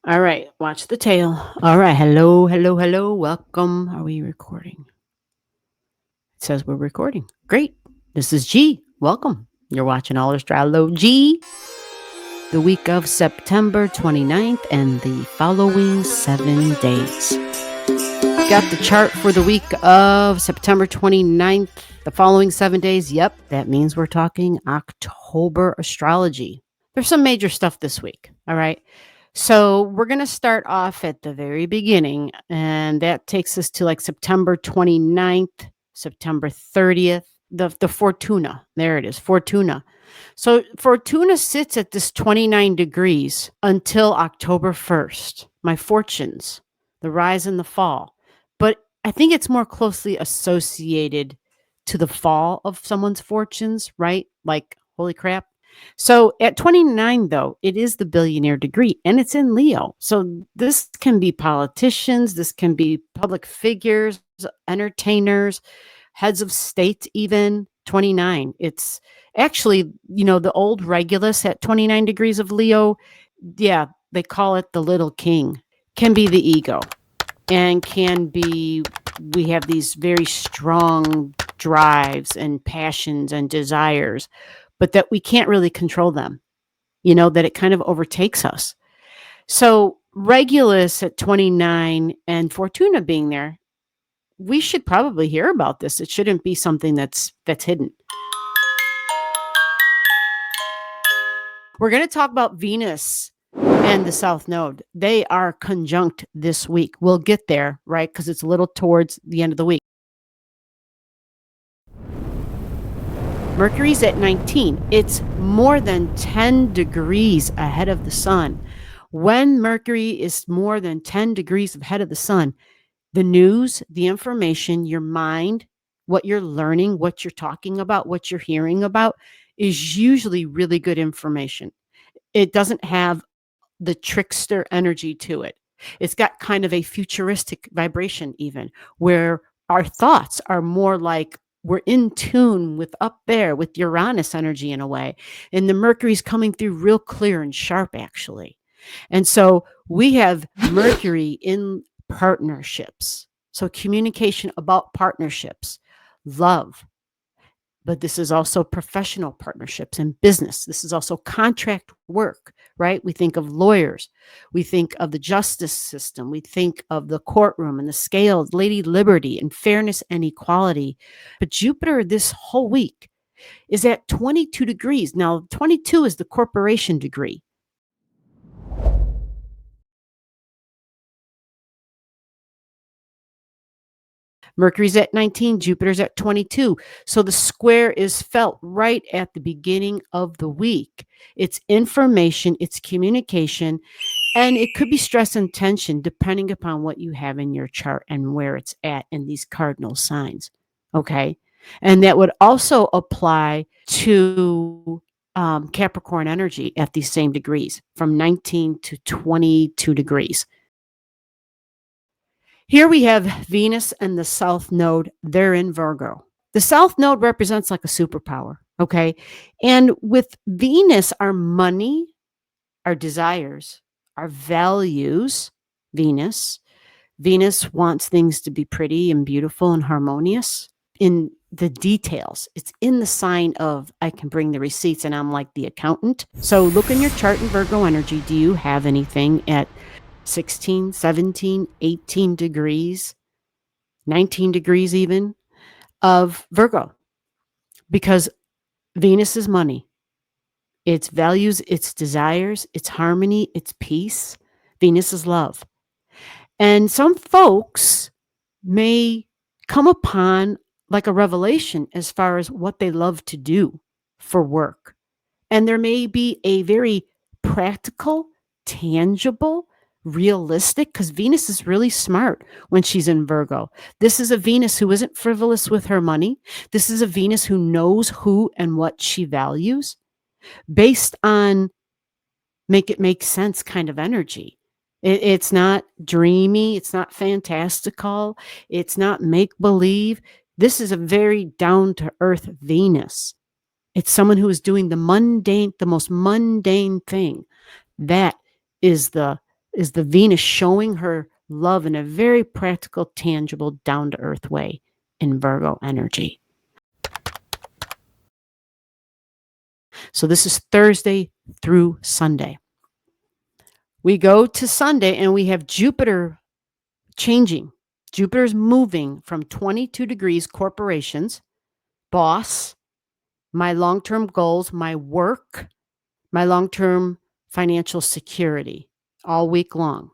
All right, watch the tail. All right, hello, hello, hello. Welcome. Are we recording? It says we're recording. Great. This is G. Welcome. You're watching Allastrology, the week of September 29th and the following 7 days. Got the chart for the week of September 29th, the following 7 days. Yep, that means we're talking October astrology. There's some major stuff this week. All right. So we're going to start off at the very beginning, and that takes us to like September 29th, September 30th, the Fortuna. There it is, Fortuna. So Fortuna sits at this 29 degrees until October 1st. My fortunes, the rise and the fall. But I think it's more closely associated to the fall of someone's fortunes, right? Like, holy crap. So at 29, though, it is the billionaire degree and it's in Leo. So this can be politicians, this can be public figures, entertainers, heads of state, even 29. It's actually, the old Regulus at 29 degrees of Leo. Yeah, they call it the little king, can be the ego and we have these very strong drives and passions and desires, but that we can't really control them, that it kind of overtakes us. So Regulus at 29 and Fortuna being there, we should probably hear about this. It shouldn't be something that's hidden. We're going to talk about Venus and the South Node. They are conjunct this week. We'll get there, right? Because it's a little towards the end of the week. Mercury's at 19. It's more than 10 degrees ahead of the sun. When Mercury is more than 10 degrees ahead of the sun, the news, the information, your mind, what you're learning, what you're talking about, what you're hearing about is usually really good information. It doesn't have the trickster energy to it. It's got kind of a futuristic vibration, even where our thoughts are more like we're in tune with up there with Uranus energy in a way. And the Mercury's coming through real clear and sharp, actually. And so we have Mercury in partnerships. So communication about partnerships, love, but this is also professional partnerships and business. This is also contract work, right? We think of lawyers. We think of the justice system. We think of the courtroom and the scales, Lady Liberty and fairness and equality. But Jupiter this whole week is at 22 degrees. Now, 22 is the corporation degree. Mercury's at 19, Jupiter's at 22. So the square is felt right at the beginning of the week. It's information, it's communication, and it could be stress and tension depending upon what you have in your chart and where it's at in these cardinal signs. Okay. And that would also apply to Capricorn energy at these same degrees from 19 to 22 degrees. Here we have Venus and the South Node. They're in Virgo. The South Node represents like a superpower, okay? And with Venus, our money, our desires, our values, Venus wants things to be pretty and beautiful and harmonious in the details. It's in the sign of I can bring the receipts and I'm like the accountant. So look in your chart in Virgo energy. Do you have anything at 16, 17, 18 degrees, 19 degrees even of Virgo? Because Venus is money. It's values, it's desires, it's harmony, it's peace. Venus is love. And some folks may come upon like a revelation as far as what they love to do for work. And there may be a very practical, tangible, realistic, because Venus is really smart when she's in Virgo. This is a Venus who isn't frivolous with her money. This is a Venus who knows who and what she values based on make it make sense kind of energy. It's not dreamy. It's not fantastical. It's not make believe. This is a very down to earth Venus. It's someone who is doing the most mundane thing. That is the is the Venus showing her love in a very practical, tangible, down to earth way in Virgo energy. So this is Thursday through Sunday. We go to Sunday and we have Jupiter changing. Jupiter's moving from 22 degrees corporations, boss, my long-term goals, my work, my long-term financial security all week long.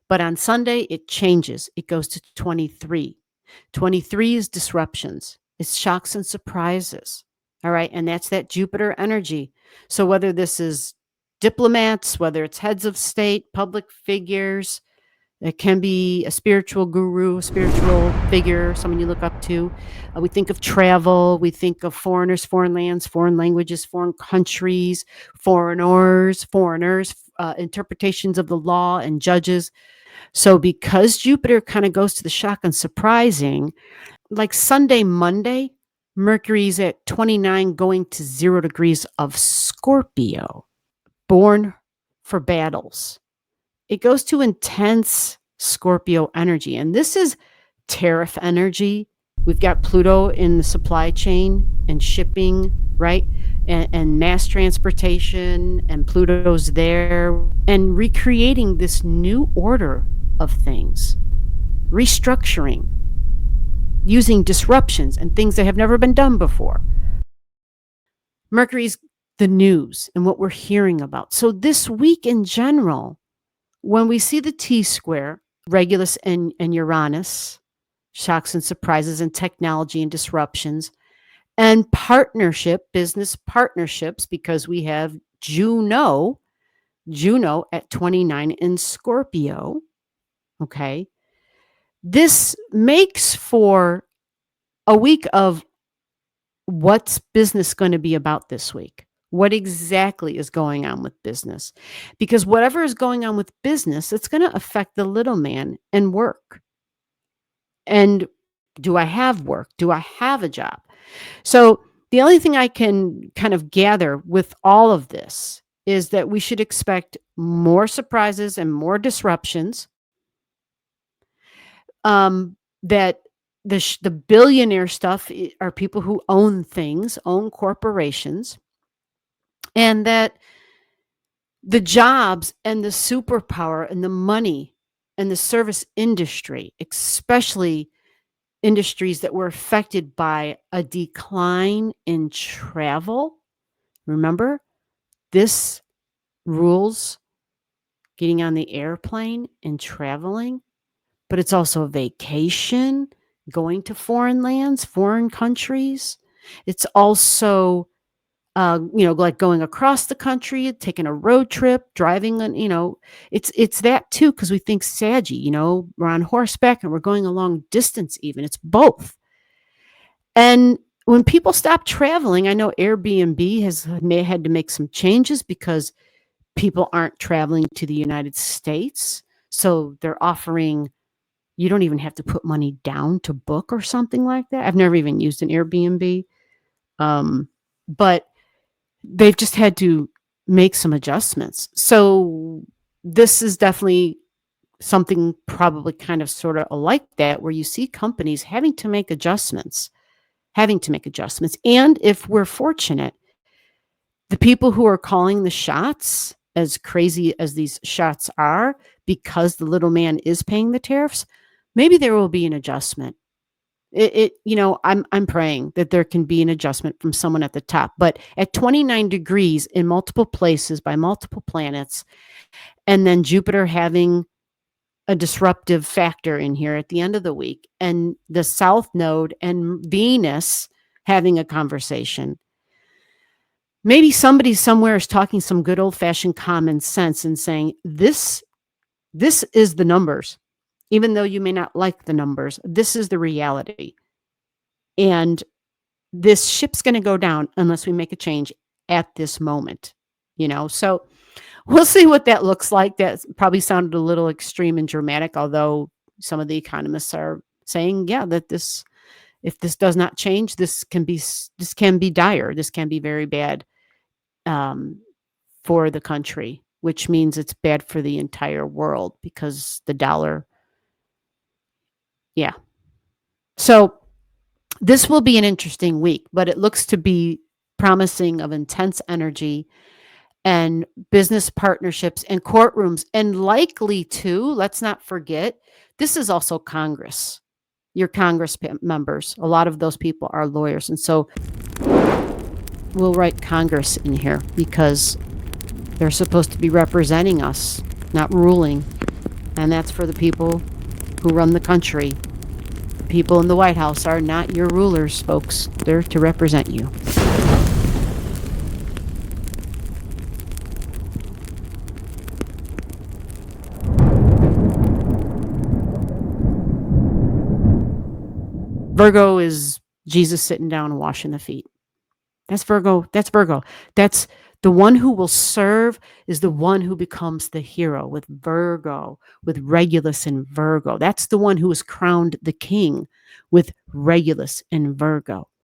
But on Sunday, it changes. It goes to 23. 23 is disruptions. It's shocks and surprises. All right. And that's that Jupiter energy. So whether this is diplomats, whether it's heads of state, public figures, it can be a spiritual guru, a spiritual figure, someone you look up to. We think of travel. We think of foreigners, foreign lands, foreign languages, foreign countries, foreigners, interpretations of the law and judges. So because Jupiter kind of goes to the shock and surprising, like Sunday, Monday, Mercury's at 29 going to 0 degrees of Scorpio, born for battles. It goes to intense Scorpio energy. And this is tariff energy. We've got Pluto in the supply chain and shipping, right? And mass transportation, and Pluto's there, and recreating this new order of things, restructuring, using disruptions and things that have never been done before. Mercury's the news and what we're hearing about. So this week in general, when we see the T-square, Regulus and Uranus, shocks and surprises and technology and disruptions, and business partnerships, because we have Juno at 29 in Scorpio, okay? This makes for a week of what's business going to be about this week. What exactly is going on with business? Because whatever is going on with business, it's going to affect the little man and work. And do I have work? Do I have a job? So the only thing I can kind of gather with all of this is that we should expect more surprises and more disruptions. That the billionaire stuff are people who own things, own corporations, and that the jobs and the superpower and the money and the service industry, especially industries that were affected by a decline in travel. Remember, this rules getting on the airplane and traveling, but it's also a vacation, going to foreign lands, foreign countries. It's also, like going across the country, taking a road trip, driving on, it's that too, because we think Saggy, we're on horseback and we're going a long distance even. It's both. And when people stop traveling, I know Airbnb had to make some changes because people aren't traveling to the United States. So they're offering, you don't even have to put money down to book or something like that. I've never even used an Airbnb. But they've just had to make some adjustments. So this is definitely something probably kind of sort of like that, where you see companies having to make adjustments. And if we're fortunate, the people who are calling the shots, as crazy as these shots are, because the little man is paying the tariffs, maybe there will be an adjustment. I'm praying that there can be an adjustment from someone at the top. But at 29 degrees in multiple places by multiple planets, and then Jupiter having a disruptive factor in here at the end of the week, and the South Node and Venus having a conversation, maybe somebody somewhere is talking some good old-fashioned common sense and saying, this is the numbers. Even though you may not like the numbers, this is the reality. And this ship's going to go down unless we make a change at this moment, So we'll see what that looks like. That probably sounded a little extreme and dramatic, although some of the economists are saying, yeah, that if this does not change, this can be dire. This can be very bad for the country which means it's bad for the entire world because the dollar, yeah. So this will be an interesting week, but it looks to be promising of intense energy and business partnerships and courtrooms, and likely to, let's not forget, this is also Congress, your Congress members. A lot of those people are lawyers. And so we'll write Congress in here because they're supposed to be representing us, not ruling. And that's for the people who run the country. People in the White House are not your rulers, folks. They're to represent you. Virgo is Jesus sitting down and washing the feet. That's Virgo. That's Virgo. That's the one who will serve is the one who becomes the hero with Virgo, with Regulus and Virgo. That's the one who is crowned the king with Regulus and Virgo.